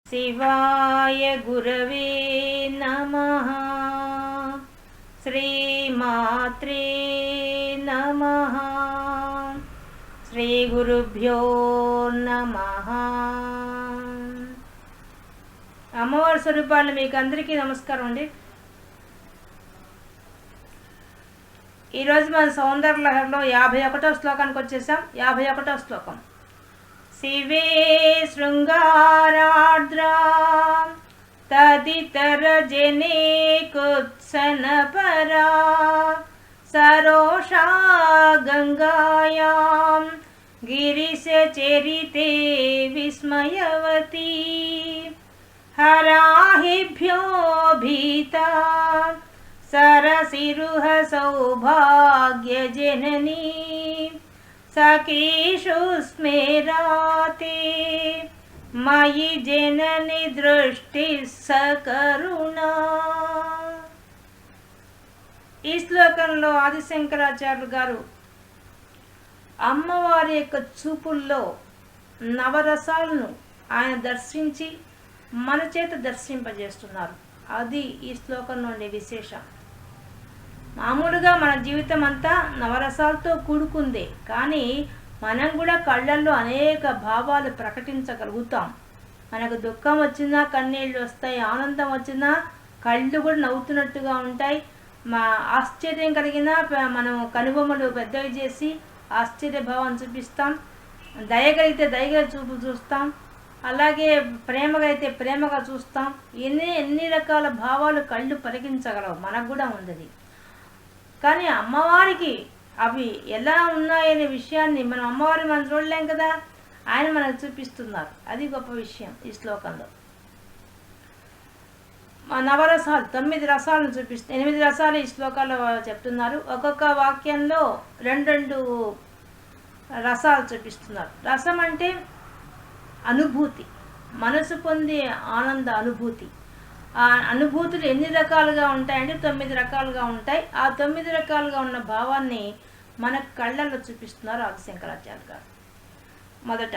శివాయ గురవే నమః. శ్రీమాత్రే నమః. శ్రీ గురుభ్యో నమః. అమ్మవారి స్వరూపాలు మీకు అందరికీ నమస్కారం అండి. ఈరోజు మన సౌందర్యలహరిలో 51వ శ్లోకానికి వచ్చేసాం. 51వ శ్లోకం. శివే శృంగారార్ద్రా తదితర జనే కుత్సనపరా సరోషా గంగాయాం గిరిశచరితే విస్మయవతి హరాహిభ్యో భీతా సరసిరుహ సౌభాగ్యజననీ సఖీషు స్మేరాతే మయి జనని దృష్టి సకరుణా. ఈ శ్లోకంలో ఆదిశంకరాచార్యులు గారు అమ్మవారి యొక్క చూపుల్లో నవరసాలను ఆయన దర్శించి మన చేత దర్శింపజేస్తున్నారు. అది ఈ శ్లోకం నుండి విశేషం. మామూలుగా మన జీవితం అంతా నవరసాలతో కూడుకుందే, కానీ మనం కూడా కళ్ళల్లో అనేక భావాలు ప్రకటించగలుగుతాం. మనకు దుఃఖం వచ్చినా కన్నీళ్ళు వస్తాయి, ఆనందం వచ్చినా కళ్ళు కూడా నవ్వుతున్నట్టుగా ఉంటాయి. ఆశ్చర్యం కలిగినా మనం కనుబొమ్మలు పెద్దవి చేసి ఆశ్చర్యభావం చూపిస్తాం. దయ కలిగితే దయగా చూపు చూస్తాం, అలాగే ప్రేమగా అయితే ప్రేమగా చూస్తాం. ఎన్ని రకాల భావాలు కళ్ళు పరిగించగలవు, మనకు కూడా ఉంది. కానీ అమ్మవారికి అవి ఎలా ఉన్నాయనే విషయాన్ని మనం మనం చూడలేం కదా, ఆయన మనకు చూపిస్తున్నారు. అది గొప్ప విషయం. ఈ శ్లోకంలో నవరసాలు 9 రసాలను 8 రసాలు ఈ శ్లోకాల్లో చెప్తున్నారు. ఒక్కొక్క వాక్యంలో 2 రసాలు చూపిస్తున్నారు. రసం అంటే అనుభూతి, మనసు పొందే ఆనంద అనుభూతి. ఆ అనుభూతులు ఎన్ని రకాలుగా ఉంటాయంటే 9 రకాలుగా ఉంటాయి. ఆ 9 రకాలుగా ఉన్న భావాన్ని మన కళ్ళల్లో చూపిస్తున్నారు ఆదిశంకరాచార్య గారు. మొదట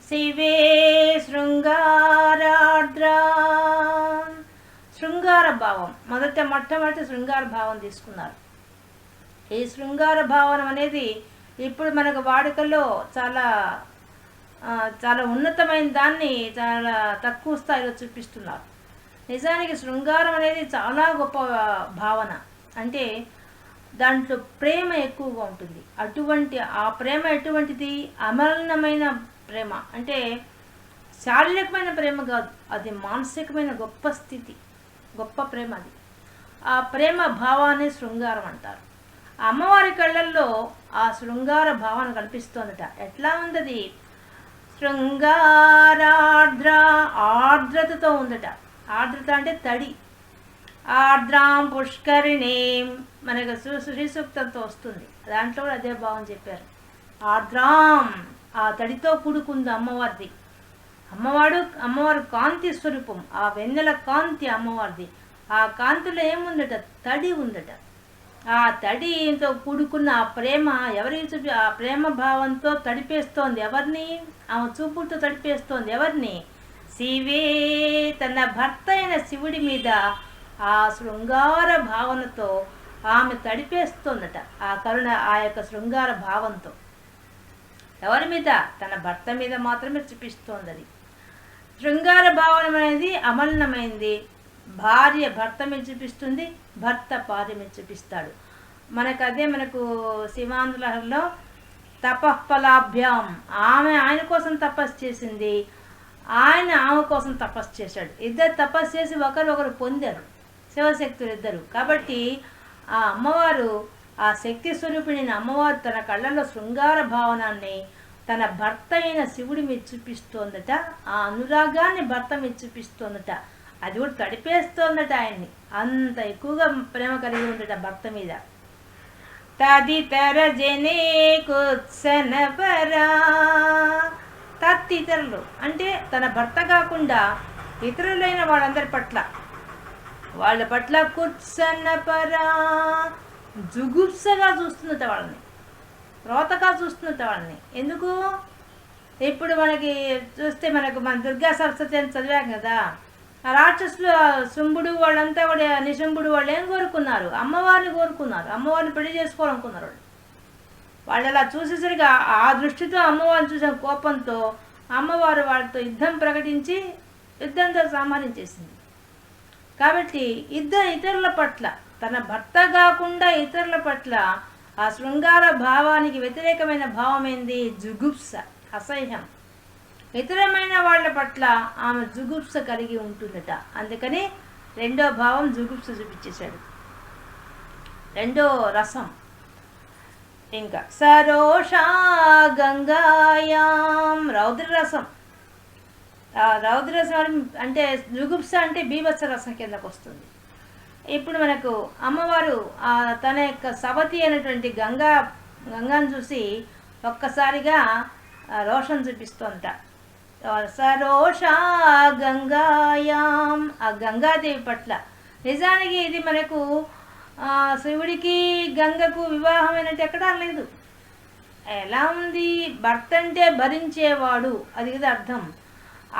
శివే శృంగారార్ద్రా, శృంగార భావం. మొట్టమొదటి శృంగార భావం తీసుకున్నారు. ఈ శృంగార భావన అనేది ఇప్పుడు మనకు వాడుకలో చాలా ఉన్నతమైన దాన్ని చాలా తక్కువ స్థాయిలో చూపిస్తున్నారు. నిజానికి శృంగారం అనేది చాలా గొప్ప భావన. అంటే దాంట్లో ప్రేమ ఎక్కువగా ఉంటుంది. ఆ ప్రేమ ఎటువంటిది? అమలనమైన ప్రేమ. అంటే శారీరకమైన ప్రేమ కాదు, అది మానసికమైన గొప్ప స్థితి, గొప్ప ప్రేమ అది. ఆ ప్రేమ భావాన్ని శృంగారం అంటారు. అమ్మవారి కళ్ళల్లో ఆ శృంగార భావన కనిపిస్తోందట. ఎట్లా ఉంది? శృంగారార్ద్ర, ఆర్ద్రతతో ఉందట. ఆర్ద్రత అంటే తడి. ఆర్ద్రాం పుష్కరిణీం, మనకు శ్రీ సూక్తంతో వస్తుంది. దాంట్లో కూడా అదే భావం చెప్పారు. ఆర్ద్రాం, ఆ తడితో కూడుకుంది అమ్మవారిది. అమ్మవారు కాంతి స్వరూపం. ఆ వెన్నెల కాంతి అమ్మవారిది. ఆ కాంతిలో ఏముందట? తడి ఉందట. ఆ తడితో కూడుకున్న ఆ ప్రేమ ఆ ప్రేమ భావంతో తడిపేస్తోంది ఎవరిని? ఆమె చూపులతో తడిపేస్తోంది ఎవరిని? శివే, తన భర్త అయిన శివుడి మీద ఆ శృంగార భావనతో ఆమె తడిపేస్తోందట. ఆ కరుణ, ఆ యొక్క శృంగార భావంతో ఎవరి మీద? తన భర్త మీద మాత్రమే చూపిస్తోంది. అది శృంగార భావన అనేది అమలనమైంది. భార్య భర్త మీద చూపిస్తుంది, భర్త భార్య మీద చూపిస్తాడు. మనకు శివాంధ్రలహరిలో తపఃఫలాభ్యాం, ఆయన కోసం తపస్సు చేసింది, ఆయన ఆమె కోసం తపస్సు చేశాడు. ఇద్దరు తపస్సు చేసి ఒకరు పొందారు, శివశక్తులు ఇద్దరు. కాబట్టి ఆ అమ్మవారు, ఆ శక్తి స్వరూపిణి అమ్మవారు తన కళ్ళలో శృంగార భావనాన్ని తన భర్త అయిన శివుడి మీద చూపిస్తోందట. ఆ అనురాగాన్ని భర్త మీద చూపిస్తోందట. అది కూడా తడిపేస్తోందట ఆయన్ని. అంత ఎక్కువగా ప్రేమ కలిగి ఉందట భర్త మీద. తదితర జనే కుత్సనపరా, తత్తితరులు అంటే తన భర్త కాకుండా ఇతరులైన వాళ్ళ పట్ల కుత్సనపరా, జుగుప్సగా చూస్తున్నట వాళ్ళని, రోతగా చూస్తున్నట వాళ్ళని. ఎందుకు? ఇప్పుడు మనకి చూస్తే మన దుర్గా సరస్వతి అని చదివాం కదా, ఆ రాక్షసులు శుంభుడు వాళ్ళంతా కూడా నిశుంభుడు వాళ్ళు ఏం కోరుకున్నారు? అమ్మవారిని కోరుకున్నారు, అమ్మవారిని పెళ్లి చేసుకోవాలనుకున్నారు వాళ్ళు. వాళ్ళు అలా చూసేసరికి ఆ దృష్టితో అమ్మవారిని చూసిన కోపంతో అమ్మవారు వాళ్ళతో యుద్ధం ప్రకటించి యుద్ధంతో సంహరించేసింది. కాబట్టి ఇతరుల పట్ల, తన భర్త కాకుండా ఇతరుల పట్ల ఆ శృంగార భావానికి వ్యతిరేకమైన భావం ఏంది? జుగుప్స, అసహ్యం. ఇతరమైన వాళ్ళ పట్ల ఆమె జుగుప్స కలిగి ఉంటుందట. అందుకని రెండో భావం జుగుప్స చూపించేశాడు, రెండో రసం. ఇంకా సరోషా గంగాయాం, రౌద్రరసం. రౌద్రరసం అంటే జుగుప్స అంటే బీభత్స రసం కిందకు వస్తుంది. ఇప్పుడు మనకు అమ్మవారు తన యొక్క సవతి అయినటువంటి గంగాను చూసి ఒక్కసారిగా రోషం చూపిస్తోందట. సరోషా గంగాయాం, ఆ గంగాదేవి పట్ల. నిజానికి ఇది మనకు శివుడికి గంగకు వివాహమైనట్టు ఎక్కడా లేదు. ఎలా ఉంది? భర్త అంటే భరించేవాడు, అది కదా అర్థం.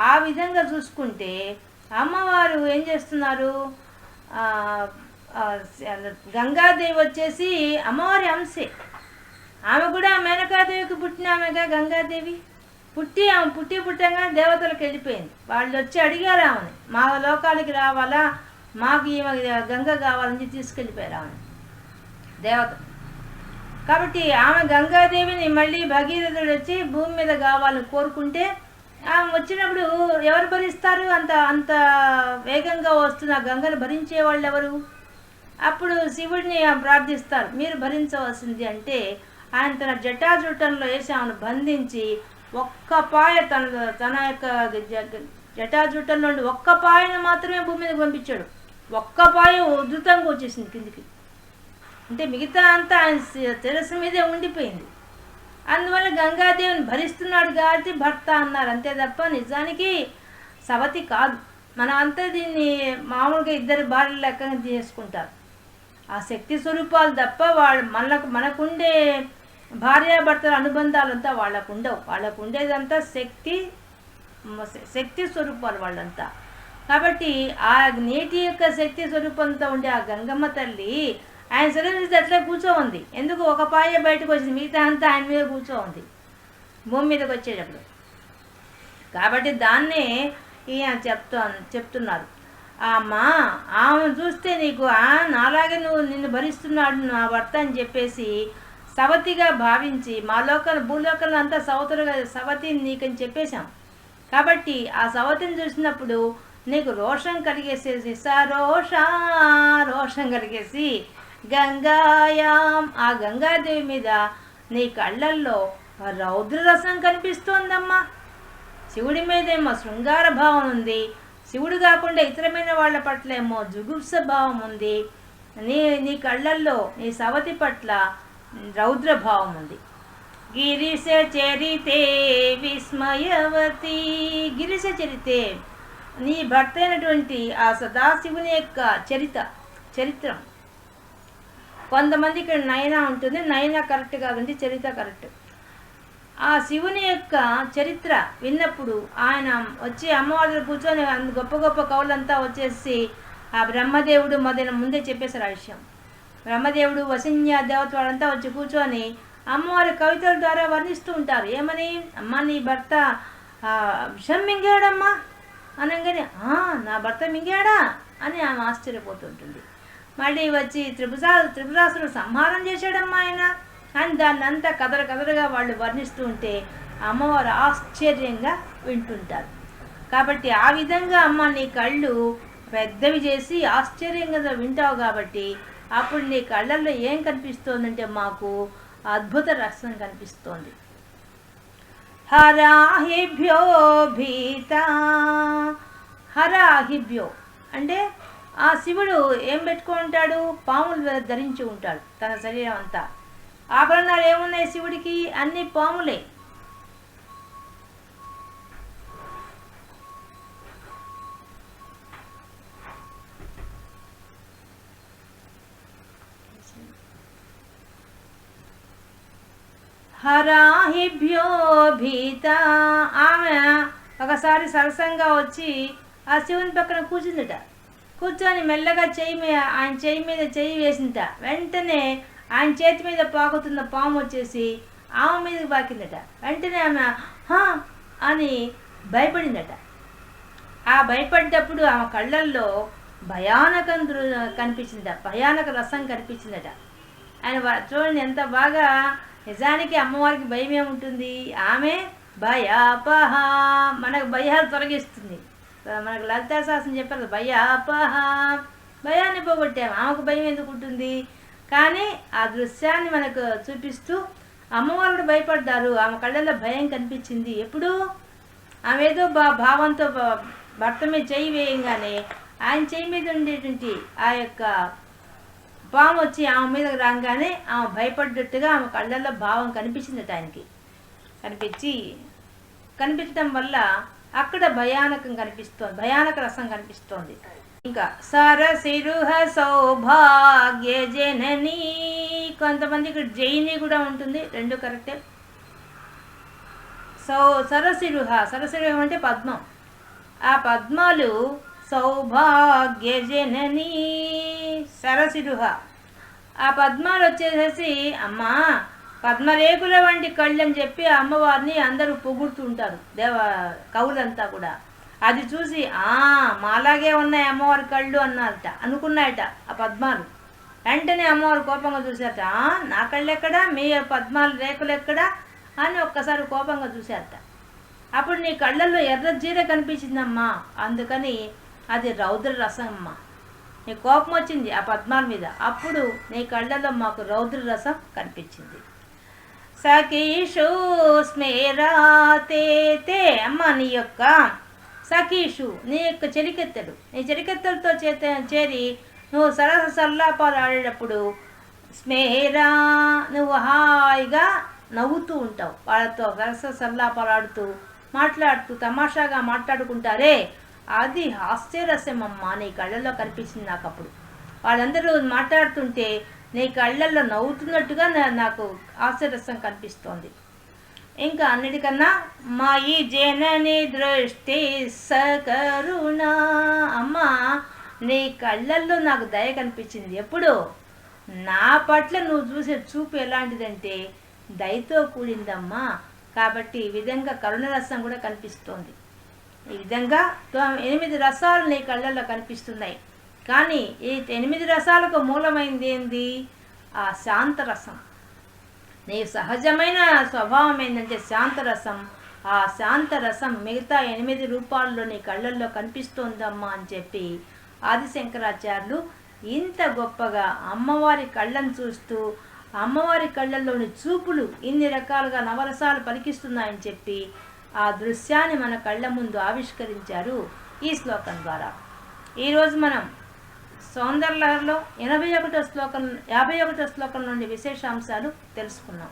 ఆ విధంగా చూసుకుంటే అమ్మవారు ఏం చేస్తున్నారు? గంగాదేవి వచ్చేసి అమ్మవారి అంశే. ఆమె కూడా మేనకాదేవికి పుట్టిన ఆమెగా గంగాదేవి. ఆమె పుట్టంగా దేవతలకు వెళ్ళిపోయింది. వాళ్ళు వచ్చి అడిగారు ఆమెని, మా లోకాలకి రావాలా, మాకు ఈమె గంగ కావాలని తీసుకెళ్ళిపోయారు ఆమెను దేవత. కాబట్టి ఆమె గంగాదేవిని మళ్ళీ భగీరథుడు వచ్చి భూమి మీద కావాలని కోరుకుంటే ఆమె వచ్చినప్పుడు ఎవరు భరిస్తారు? అంత వేగంగా వస్తున్న గంగను భరించే వాళ్ళు ఎవరు? అప్పుడు శివుడిని ప్రార్థిస్తారు, మీరు భరించవలసింది. అంటే ఆయన తన జటాజుటంలో వేసి ఆమెను బంధించి ఒక్క పాయ తన యొక్క జటాజుటంలో నుండి ఒక్క పాయను మాత్రమే భూమి మీద పంపించాడు. ఒక్క పాయ ఉధృతంగా వచ్చేసింది కిందికి. అంటే మిగతా అంతా ఆయన శిరస్సు మీదే ఉండిపోయింది. అందువల్ల గంగాదేవిని భరిస్తున్నాడు కాబట్టి భర్త అన్నారు, అంతే తప్ప నిజానికి సవతి కాదు. మనం అంతా దీన్ని మామూలుగా ఇద్దరు భార్యల లెక్కగా చేసుకుంటారు. ఆ శక్తి స్వరూపాలు తప్ప మనకుండే భార్యాభర్తల అనుబంధాలంతా వాళ్ళకు ఉండవు. వాళ్ళకు ఉండేదంతా శక్తి స్వరూపాలు వాళ్ళంతా. కాబట్టి ఆ నీటి యొక్క శక్తి స్వరూపంతో ఉండే ఆ గంగమ్మ తల్లి ఆయన శరీరం అట్లా కూర్చోంది. ఎందుకు? ఒక పాయ బయటకు వచ్చింది, మిగతా అంతా ఆయన మీద కూర్చోంది భూమి మీదకి వచ్చేటప్పుడు. కాబట్టి దాన్నే ఈయన చెప్తున్నారు. అమ్మా ఆమె చూస్తే నీకు నాలాగే నిన్ను భరిస్తున్నాడు నా భర్త అని చెప్పేసి సవతిగా భావించి మా భూలోకంలో అంతా సవతిని నీకని చెప్పేశాం. కాబట్టి ఆ సవతిని చూసినప్పుడు నీకు రోషం కలిగేసేసి రోషం కలిగేసి గంగాయాం, ఆ గంగాదేవి మీద నీ కళ్ళల్లో రౌద్రరసం కనిపిస్తోందమ్మా. శివుడి మీదేమో శృంగార భావం ఉంది, శివుడు కాకుండా ఇతరమైన వాళ్ళ పట్ల ఏమో జుగుప్స భావం ఉంది. నీ కళ్ళల్లో నీ సవతి పట్ల రౌద్రభావం ఉంది. గిరిశ చరితే విస్మయవతి, గిరిశ చరితే నీ భర్త అయినటువంటి ఆ సదాశివుని యొక్క చరిత్రం. కొంతమంది ఇక్కడ నయన ఉంటుంది, నయన కరెక్ట్ కాదండి, చరిత్ర కరెక్ట్. ఆ శివుని యొక్క చరిత్ర విన్నప్పుడు ఆయన వచ్చి అమ్మవారి కూర్చొని గొప్ప గొప్ప కవులంతా వచ్చేసి ఆ బ్రహ్మదేవుడు ముందే చెప్పేశారు ఆ విషయం. బ్రహ్మదేవుడు వసిన్య దేవత వాళ్ళంతా వచ్చి కూర్చొని అమ్మవారి కవితల ద్వారా వర్ణిస్తూ ఉంటారు. ఏమని? అమ్మ నీ భర్త విషం మింగాడమ్మా అనగానే నా భర్త మింగాడా అని ఆమె ఆశ్చర్యపోతుంటుంది. మళ్ళీ వచ్చి త్రిపురాసురుడు సంహారం చేశాడమ్మా ఆయన అని దాన్ని అంతా కదరగా వాళ్ళు వర్ణిస్తూ ఉంటే అమ్మవారు ఆశ్చర్యంగా వింటుంటారు. కాబట్టి ఆ విధంగా అమ్మ నీ కళ్ళు పెద్దవి చేసి ఆశ్చర్యంగా వింటావు. కాబట్టి అప్పుడు నీ కళ్ళల్లో ఏం కనిపిస్తోందంటే మాకు అద్భుత రసం కనిపిస్తోంది. హరాహిభ్యో భీత, హరాహిభ్యో అంటే ఆ శివుడు ఏం పెట్టుకుంటాడు? పాములు ధరించి ఉంటాడు తన శరీరం అంతా. ఆభరణాలు ఏమున్నాయి శివుడికి? అన్ని పాములే. హరాహిభ్యో భీత. ఆమె ఒకసారి సరసంగా వచ్చి ఆ శివుని పక్కన కూర్చుందిట. కూర్చొని మెల్లగా ఆయన చెయ్యి మీద చెయ్యి వేసిందట. వెంటనే ఆయన చేతి మీద పాకుతున్న పాము వచ్చేసి ఆమె మీదకి పాకిందట. వెంటనే ఆమె అని భయపడిందట. ఆ భయపడ్డప్పుడు ఆమె కళ్ళల్లో భయానకం కనిపించిందట, భయానక రసం కనిపించిందట. ఆయన చూడండి ఎంత బాగా. నిజానికి అమ్మవారికి భయం ఏముంటుంది? ఆమె భయాపహ, మనకు భయాలు తొలగిస్తుంది. మనకు లలితా శాస్త్రం చెప్పారు భయాపహ, భయాన్ని పోగొట్టాము. ఆమెకు భయం ఎందుకు ఉంటుంది? కానీ ఆ దృశ్యాన్ని మనకు చూపిస్తూ అమ్మవారు భయపడ్డారు. ఆమె కళ్ళల్లో భయం కనిపించింది. ఎప్పుడు? ఆమె ఏదో భావంతో భర్త మీద చెయ్యి వేయంగానే ఆయన చెయ్యి మీద ఉండేటువంటి ఆ యొక్క పాము వచ్చి ఆమె మీద రాగానే ఆమె భయపడ్డట్టుగా ఆమె కళ్ళల్లో భావం కనిపించిందట. ఆయనకి కనిపించడం వల్ల అక్కడ భయానకం కనిపిస్తోంది, భయానక రసం కనిపిస్తోంది. ఇంకా సరసిరుహ సౌభాగ్య జనని, కొంతమందికి జైని కూడా ఉంటుంది, రెండు కరెక్టే. సరసిరుహ అంటే పద్మం. ఆ పద్మాలు సౌభాగ్య జనని సరసిరుహ. ఆ పద్మాలు వచ్చేసేసి అమ్మా పద్మరేకుల వంటి కళ్ళు అని చెప్పి ఆ అమ్మవారిని అందరూ పొగుడుతూ ఉంటారు, కవులంతా కూడా. అది చూసి మాలాగే ఉన్నాయి అమ్మవారి కళ్ళు అన్నారట, అనుకున్నాయట ఆ పద్మాలు. వెంటనే అమ్మవారు కోపంగా చూశారట. నా కళ్ళు ఎక్కడా, మీ పద్మాలు రేకులు ఎక్కడా అని ఒక్కసారి కోపంగా చూశారట. అప్పుడు నీ కళ్ళల్లో ఎర్ర జీర కనిపించిందమ్మా, అందుకని అది రౌద్ర రసం అమ్మా. నీ కోపం వచ్చింది ఆ పద్మాల మీద, అప్పుడు నీ కళ్ళల్లో మాకు రౌద్ర రసం కనిపించింది. సఖీషు స్మేరాతే అమ్మ, నీ యొక్క సఖీషు, నీ యొక్క చెలికెత్తడు, నీ చెలికెత్తలతో చేరి నువ్వు సరస సల్లాపాలు ఆడేటప్పుడు స్మేరా, నువ్వు హాయిగా నవ్వుతూ ఉంటావు. వాళ్ళతో సరస సల్లాపాలు ఆడుతూ మాట్లాడుతూ తమాషాగా మాట్లాడుకుంటారే, అది హాస్యరసమమ్మా నీ కళ్ళల్లో కనిపించింది నాకు. అప్పుడు వాళ్ళందరూ మాట్లాడుతుంటే నీ కళ్ళల్లో నవ్వుతున్నట్టుగా నాకు హాస్యరసం కనిపిస్తోంది. ఇంకా అన్నిటికన్నా మా ఈ జనని దృష్టి సకరుణ, అమ్మ నీ కళ్ళల్లో నాకు దయ కనిపించింది. ఎప్పుడు? నా పట్ల నువ్వు చూసే చూపు ఎలాంటిదంటే దయతో కూడిందమ్మా. కాబట్టి ఈ విధంగా కరుణరసం కూడా కనిపిస్తోంది. ఈ విధంగా 8 రసాలు నీ కళ్ళల్లో కనిపిస్తున్నాయి. కానీ ఈ 8 రసాలకు మూలమైంది ఏంది? ఆ శాంతరసం. నీ సహజమైన స్వభావం ఏంటంటే శాంతరసం. ఆ శాంతరసం మిగతా 8 రూపాల్లో నీ కళ్ళల్లో కనిపిస్తోందమ్మా అని చెప్పి ఆదిశంకరాచార్యులు ఇంత గొప్పగా అమ్మవారి కళ్ళను చూస్తూ అమ్మవారి కళ్ళల్లోని చూపులు ఇన్ని రకాలుగా నవరసాలు పలికిస్తున్నాయని చెప్పి ఆ దృశ్యాన్ని మన కళ్ళ ముందు ఆవిష్కరించారు ఈ శ్లోకం ద్వారా. ఈరోజు మనం సౌందర్యలహరిలో 51వ శ్లోకం నుండి విశేషాంశాలు తెలుసుకున్నాం.